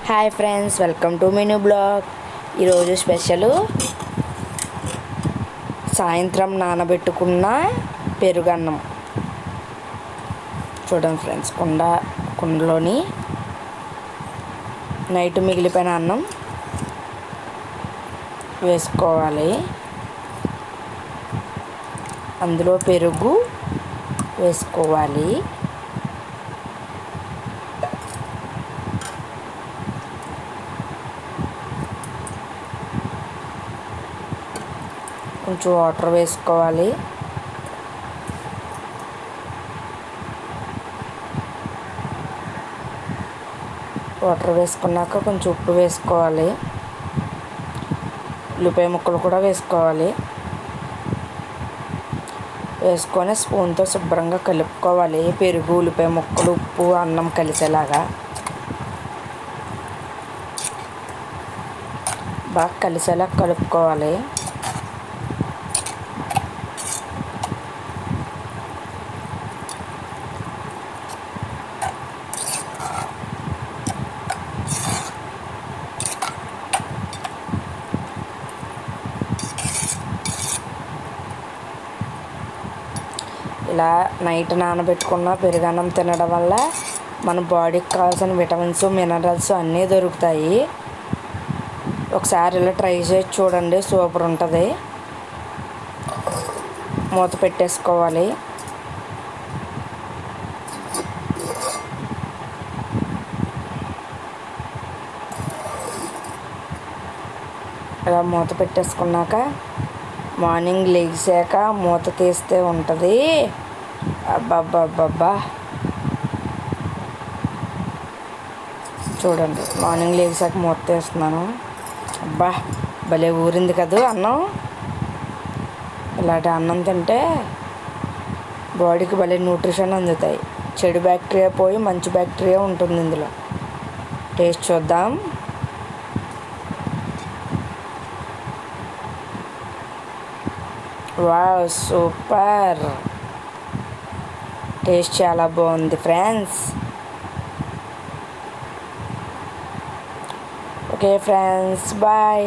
Hi friends, welcome to menu blog. ఈరోజు special సాయంత్రం నానబెట్టుకున్న పెరుగన్నం. చూడండి ఫ్రెండ్స్, కుండలోని నైట్ మిగిలిపోయిన అన్నం వేసుకోవాలి. అందులో పెరుగు వేసుకోవాలి. కొంచెం వాటర్ వేసుకోవాలి. వాటర్ వేసుకున్నాక కొంచెం ఉప్పు వేసుకోవాలి. ఉల్లిపాయ ముక్కలు కూడా వేసుకోవాలి. వేసుకొని స్పూన్తో శుభ్రంగా కలుపుకోవాలి. పెరుగు, ఉల్లిపాయ ముక్కలు, ఉప్పు, అన్నం కలిసేలాగా బాగా కలిసేలా కలుపుకోవాలి. ఇలా నైట్ నానబెట్టుకున్న పెరుగన్నం తినడం వల్ల మన బాడీకి కావాల్సిన విటమిన్స్, మినరల్స్ అన్నీ దొరుకుతాయి. ఒకసారి ఇలా ట్రై చేసి చూడండి, సూపర్ ఉంటుంది. మూత పెట్టేసుకోవాలి. ఇలా మూత పెట్టేసుకున్నాక మార్నింగ్ లేచాక మూత తీస్తే ఉంటుంది. అబ్బబ్బబ్బబ్బా, చూడండి, మార్నింగ్ లేచాక మూత తీస్తున్నాను. అబ్బా, భలే ఊరింది కదా అన్నం. ఇలాంటి అన్నం తింటే బాడీకి భలే న్యూట్రిషన్ అందుతాయి. చెడు బ్యాక్టీరియా పోయి మంచి బ్యాక్టీరియా ఉంటుంది ఇందులో. టేస్ట్ చూద్దాం. Wow, super! టేస్ట్ చాలా బాగుంది ఫ్రెండ్స్. Okay friends, bye.